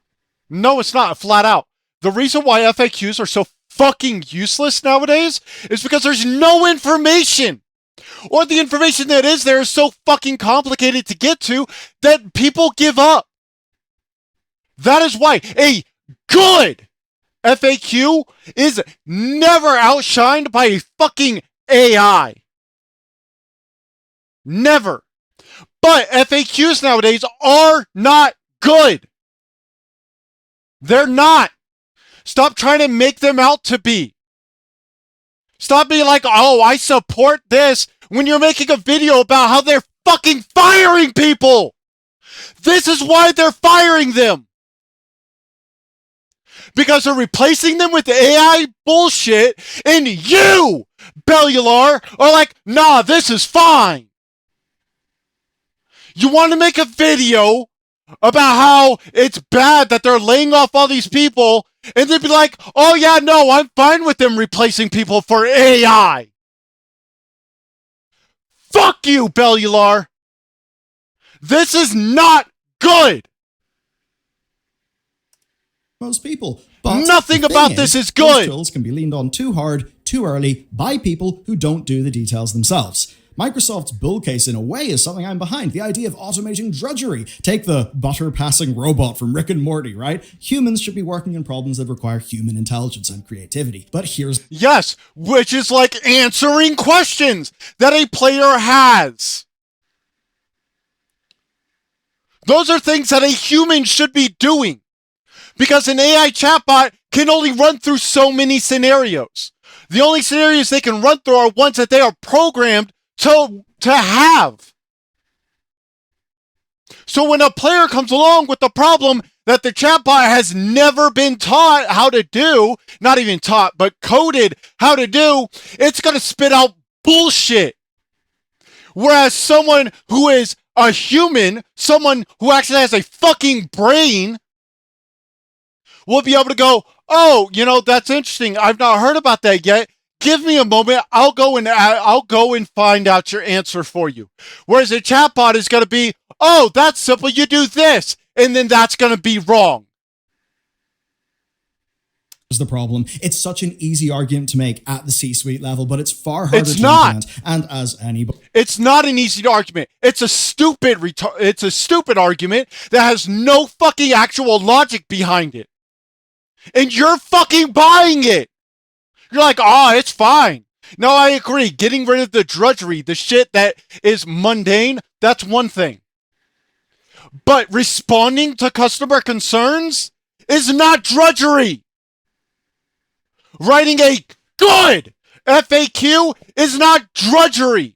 No, it's not. Flat out. The reason why FAQs are so fucking useless nowadays is because there's no information. Or the information that is there is so fucking complicated to get to that people give up. That is why a good FAQ is never outshined by a fucking AI. Never. But FAQs nowadays are not good. They're not. Stop trying to make them out to be. Stop being like, oh, I support this, when you're making a video about how they're fucking firing people. This is why they're firing them. Because they're replacing them with AI bullshit, and you, Bellular, are like, nah, this is fine. You want to make a video about how it's bad that they're laying off all these people, and they'd be like, oh yeah, no, I'm fine with them replacing people for AI. Fuck you, Bellular. This is not good. Most people. But nothing about this is good. These tools can be leaned on too hard, too early, by people who don't do the details themselves. Microsoft's bull case, in a way, is something I'm behind. The idea of automating drudgery. Take the butter-passing robot from Rick and Morty, right? Humans should be working on problems that require human intelligence and creativity. But here's... Yes, which is like answering questions that a player has. Those are things that a human should be doing. Because an AI chatbot can only run through so many scenarios. The only scenarios they can run through are ones that they are programmed to have. So when a player comes along with the problem that the chatbot has never been taught how to do, not even taught, but coded how to do, it's going to spit out bullshit. Whereas someone who is a human, someone who actually has a fucking brain, will be able to go, oh, you know, that's interesting. I've not heard about that yet. Give me a moment. I'll go and find out your answer for you. Whereas a chatbot is going to be, oh, that's simple. You do this, and then that's going to be wrong. Is the problem. It's such an easy argument to make at the C-suite level, but it's far harder to implement. And as anybody... It's not an easy argument. It's a stupid argument that has no fucking actual logic behind it. And you're fucking buying it. You're like, oh, it's fine. No, I agree. Getting rid of the drudgery, the shit that is mundane, that's one thing. But responding to customer concerns is not drudgery. Writing a good FAQ is not drudgery.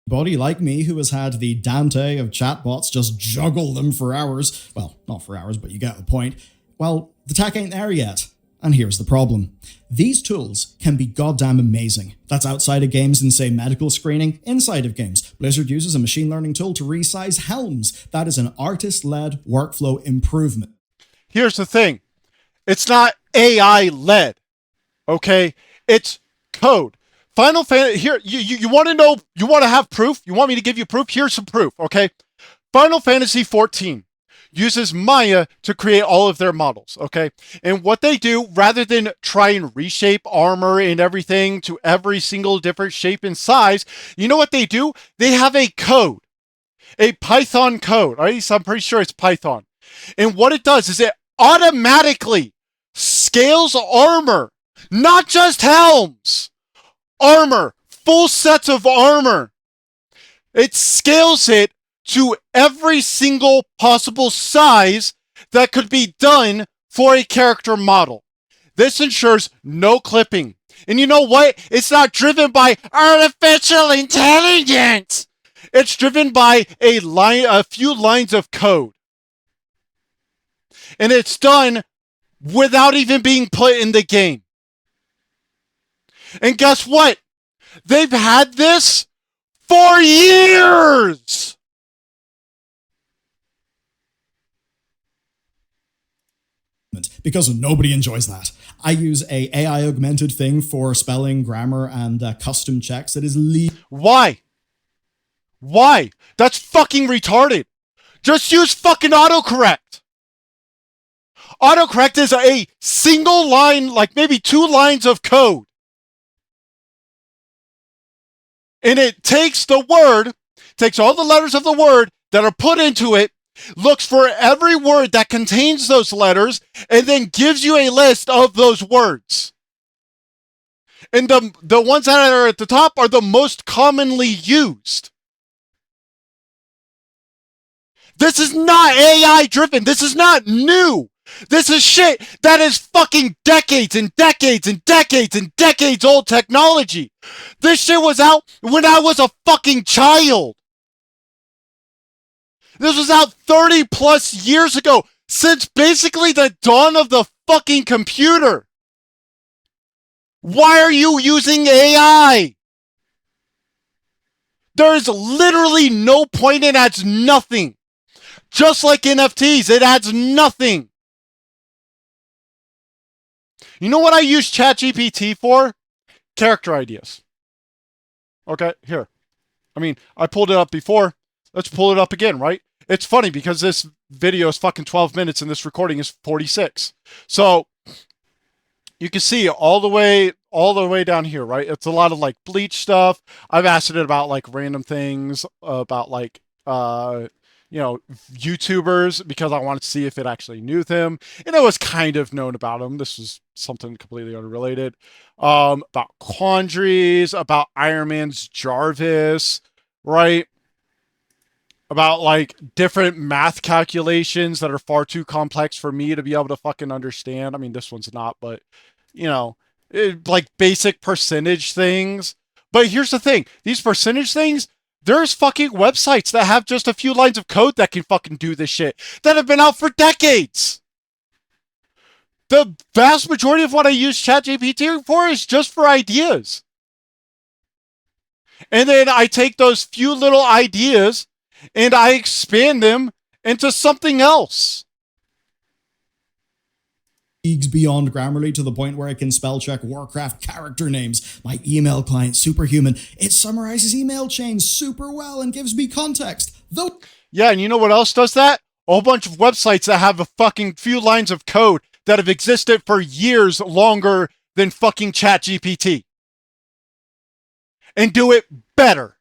Body like me who has had the Dante of chatbots just juggle them for hours. Well, not for hours, but you get the point. Well, the tech ain't there yet. And here's the problem. These tools can be goddamn amazing. That's outside of games and, say, medical screening. Inside of games, Blizzard uses a machine learning tool to resize helms. That is an artist-led workflow improvement. Here's the thing. It's not AI-led, okay? It's code. Final Fantasy, here, you want to know, you want to have proof? You want me to give you proof? Here's some proof, okay? Final Fantasy 14 uses Maya to create all of their models, okay? And what they do, rather than try and reshape armor and everything to every single different shape and size, you know what they do? They have a code, a Python code, all right? So I'm pretty sure it's Python. And what it does is it automatically scales armor, not just helms, armor, full sets of armor, It scales it to every single possible size that could be done for a character model. This ensures no clipping. And you know what? It's not driven by artificial intelligence. It's driven by a few lines of code. And it's done without even being put in the game. And guess what? They've had this for years. Because nobody enjoys that. I use a AI augmented thing for spelling, grammar, and custom checks that is Why? Why? That's fucking retarded. Just use fucking autocorrect. Autocorrect is a single line, like maybe 2 lines of code. And it takes the word, takes all the letters of the word that are put into it, looks for every word that contains those letters, and then gives you a list of those words. And the ones that are at the top are the most commonly used. This is not AI driven. This is not new. This is shit that is fucking decades and decades and decades and decades old technology. This shit was out when I was a fucking child. This was out 30 plus years ago, since basically the dawn of the fucking computer. Why are you using AI? There is literally no point. It adds nothing. Just like NFTs, it adds nothing. You know what I use ChatGPT for? Character ideas. Okay, here. I mean, I pulled it up before. Let's pull it up again, right? It's funny because this video is fucking 12 minutes and this recording is 46. So you can see all the way down here, right? It's a lot of like Bleach stuff. I've asked it about like random things about like YouTubers, because I wanted to see if it actually knew them, and it was kind of known about them. This was something completely unrelated. About quandaries, about Iron Man's Jarvis, right? About like different math calculations that are far too complex for me to be able to fucking understand. I mean, this one's not, but like basic percentage things. But here's the thing: these percentage things, there's fucking websites that have just a few lines of code that can fucking do this shit that have been out for decades. The vast majority of what I use ChatGPT for is just for ideas. And then I take those few little ideas and I expand them into something else. Leagues beyond Grammarly, to the point where I can spell check Warcraft character names. My email client, Superhuman, it summarizes email chains super well and gives me context. Yeah, and you know what else does that? A whole bunch of websites that have a fucking few lines of code that have existed for years longer than fucking ChatGPT. And do it better.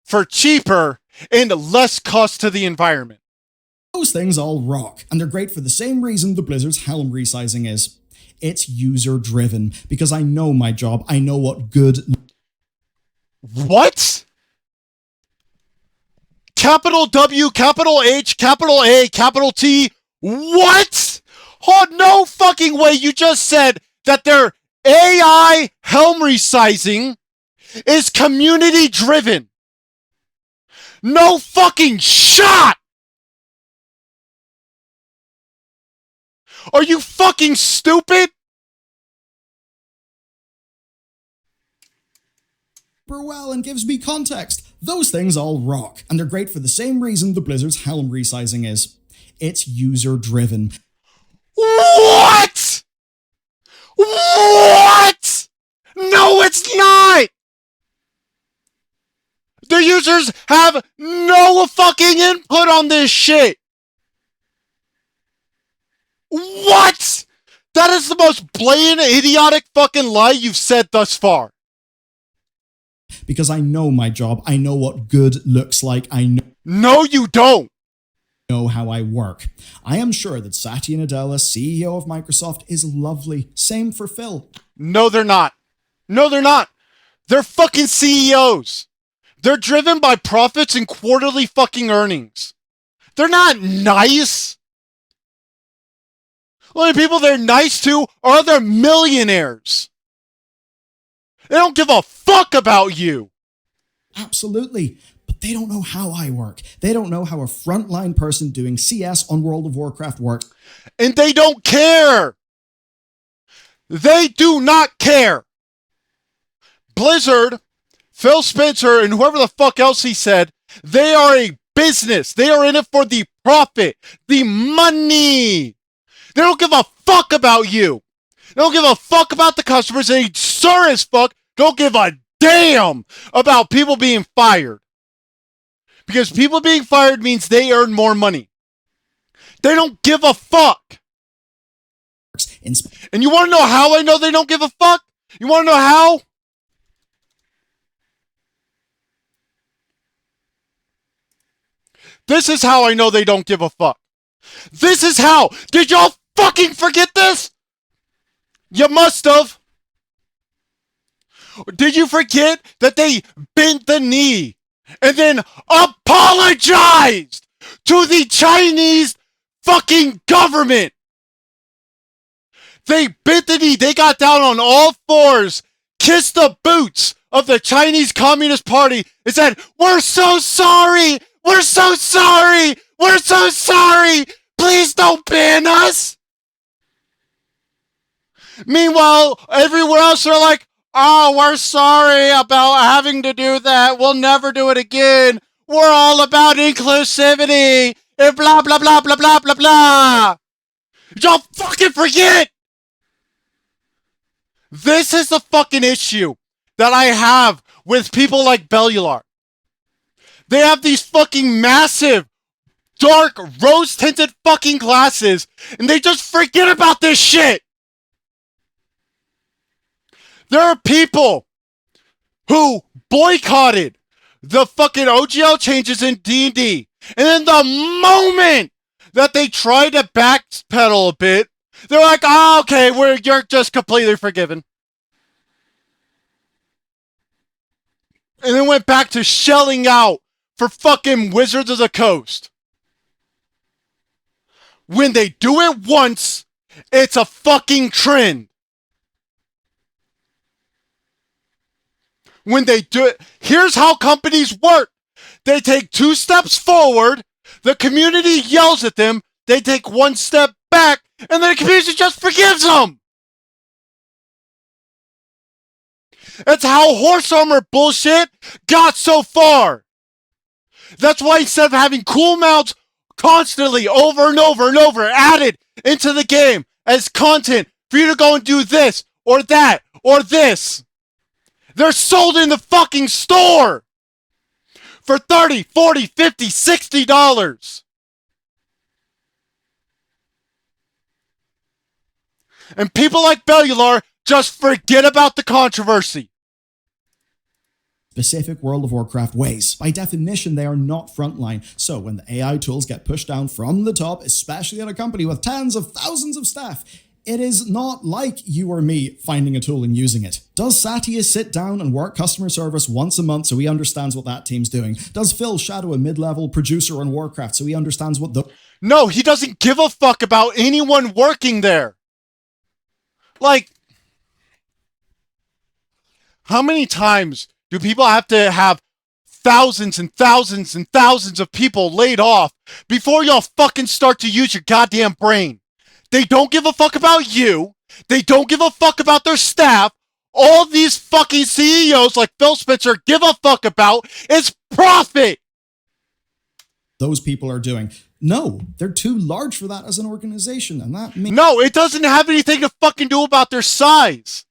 For cheaper and less cost to the environment. Those things all rock, and they're great for the same reason the Blizzard's Helm resizing is. It's user-driven, because I know my job, I know what good... What? Capital W, capital H, capital A, capital T, what? Oh, no fucking way, you just said that their AI Helm resizing is community-driven. No fucking shot! Are you fucking stupid? Super well and gives me context. Those things all rock, and they're great for the same reason the Blizzard's Helm resizing is. It's user-driven. What? What? No, it's not! The users have no fucking input on this shit! What? That is the most blatant, idiotic fucking lie you've said thus far. Because I know my job, I know what good looks like, I know... No, you don't! Know how I work. I am sure that Satya Nadella, CEO of Microsoft, is lovely. Same for Phil. No, they're not. No, they're not. They're fucking CEOs. They're driven by profits and quarterly fucking earnings. They're not nice. The only people they're nice to are other millionaires. They don't give a fuck about you. Absolutely. But they don't know how I work. They don't know how a frontline person doing CS on World of Warcraft works. And they don't care. They do not care. Blizzard, Phil Spencer, and whoever the fuck else he said, they are a business. They are in it for the profit, the money. They don't give a fuck about you. They don't give a fuck about the customers. They sure as fuck don't give a damn about people being fired. Because people being fired means they earn more money. They don't give a fuck. And you want to know how I know they don't give a fuck? You want to know how? This is how I know they don't give a fuck. This is how. Did y'all fucking forget this? You must have. Did you forget that they bent the knee and then apologized to the Chinese fucking government? They bent the knee. They got down on all fours, kissed the boots of the Chinese Communist Party and said, "We're so sorry. We're so sorry. We're so sorry. Please don't ban us." Meanwhile, everywhere else they're like, "Oh, we're sorry about having to do that. We'll never do it again. We're all about inclusivity and blah, blah, blah, blah, blah, blah, blah." Y'all fucking forget. This is the fucking issue that I have with people like Bellular. They have these fucking massive, dark, rose-tinted fucking glasses, and they just forget about this shit. There are people who boycotted the fucking OGL changes in D&D, and then the moment that they tried to backpedal a bit, they're like, "Oh, okay, you're just completely forgiven." And then went back to shelling out for fucking Wizards of the Coast. When they do it once, it's a fucking trend. When they do it, here's how companies work. They take 2 steps forward, the community yells at them, they take 1 step back, and then the community just forgives them. That's how horse armor bullshit got so far. That's why instead of having cool mounts constantly over and over and over added into the game as content for you to go and do this or that or this, they're sold in the fucking store for $30, $40, $50, $60. And people like Bellular just forget about the controversy. Specific World of Warcraft ways. By definition, they are not frontline. So when the AI tools get pushed down from the top, especially at a company with tens of thousands of staff, it is not like you or me finding a tool and using it. Does Satya sit down and work customer service once a month so he understands what that team's doing? Does Phil shadow a mid-level producer on Warcraft so he understands what the... No, he doesn't give a fuck about anyone working there. Like, how many times do people have to have thousands and thousands and thousands of people laid off before y'all fucking start to use your goddamn brain? They don't give a fuck about you. They don't give a fuck about their staff. All these fucking CEOs like Phil Spencer give a fuck about is profit. Those people are doing. No, they're too large for that as an organization, and that means... No, it doesn't have anything to fucking do about their size.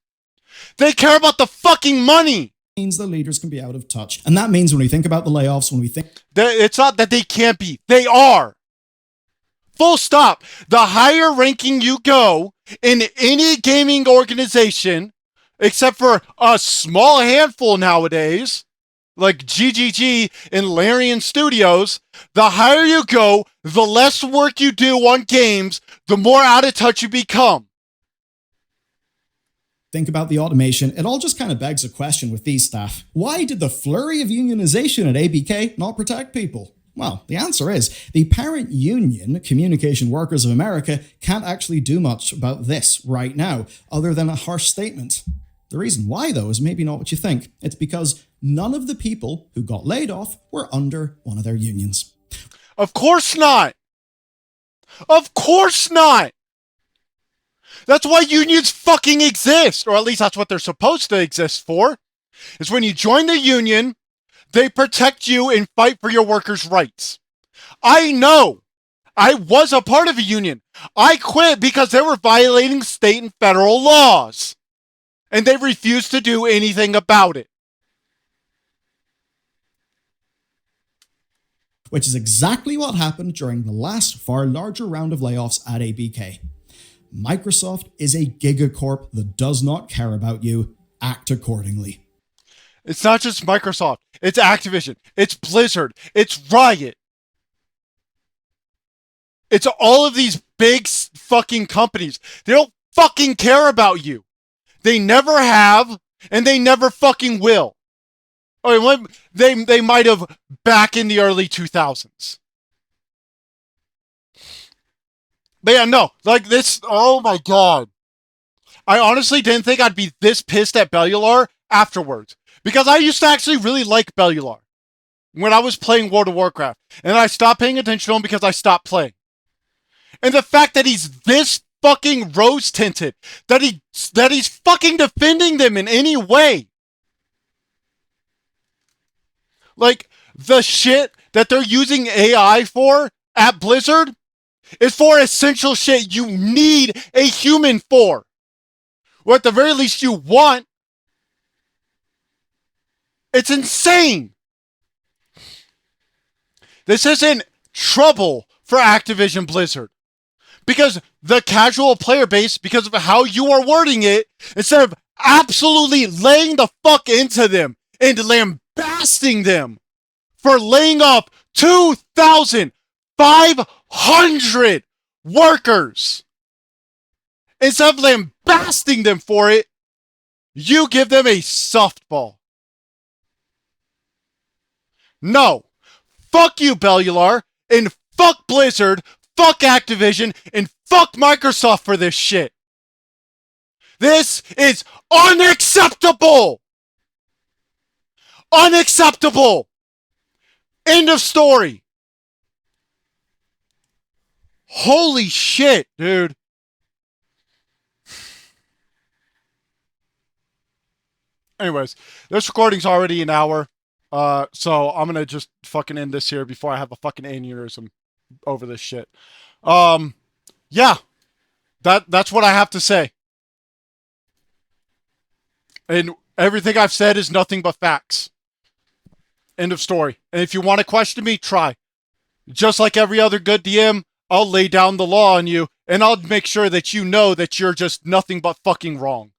They care about the fucking money. Means the leaders can be out of touch. And that means when we think about the layoffs, when we think... It's not that they can't be. They are. Full stop. The higher ranking you go in any gaming organization, except for a small handful nowadays, like GGG and Larian Studios, the higher you go, the less work you do on games, the more out of touch you become. Think about the automation. It all just kind of begs a question with these staff. Why did the flurry of unionization at ABK not protect people? Well, the answer is the parent union, Communication Workers of America, can't actually do much about this right now, other than a harsh statement. The reason why, though, is maybe not what you think. It's because none of the people who got laid off were under one of their unions. Of course not. Of course not. That's why unions fucking exist, or at least that's what they're supposed to exist for. Is when you join the union, they protect you and fight for your workers' rights. I know. I was a part of a union. I quit because they were violating state and federal laws. And they refused to do anything about it. Which is exactly what happened during the last far larger round of layoffs at ABK. Microsoft is a gigacorp that does not care about you. Act accordingly. It's not just Microsoft. It's Activision. It's Blizzard. It's Riot. It's all of these big fucking companies. They don't fucking care about you. They never have, and they never fucking will. Oh, they might have back in the early 2000s. But yeah, no, like this, oh my god. I honestly didn't think I'd be this pissed at Bellular afterwards. Because I used to actually really like Bellular when I was playing World of Warcraft. And I stopped paying attention to him because I stopped playing. And the fact that he's this fucking rose-tinted, that he's fucking defending them in any way. Like, the shit that they're using AI for at Blizzard is for essential shit you need a human for. Or at the very least you want. It's insane. This isn't trouble for Activision Blizzard. Because the casual player base, because of how you are wording it, instead of absolutely laying the fuck into them and lambasting them for laying off 2,500 workers, instead of lambasting them for it, you give them a softball. No. Fuck you, Bellular, and fuck Blizzard, fuck Activision, and fuck Microsoft for this shit. This is unacceptable! Unacceptable! End of story. Holy shit, dude. Anyways, this recording's already an hour. So I'm gonna just fucking end this here before I have a fucking aneurysm over this shit. Yeah. That's what I have to say. And everything I've said is nothing but facts. End of story. And if you want to question me, try. Just like every other good DM, I'll lay down the law on you, and I'll make sure that you know that you're just nothing but fucking wrong.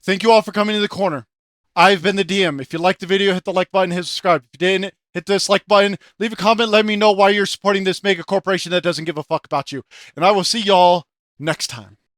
Thank you all for coming to the corner. I've been the DM. If you liked the video, hit the like button, hit subscribe. If you didn't, hit the dislike button. Leave a comment, let me know why you're supporting this mega corporation that doesn't give a fuck about you. And I will see y'all next time.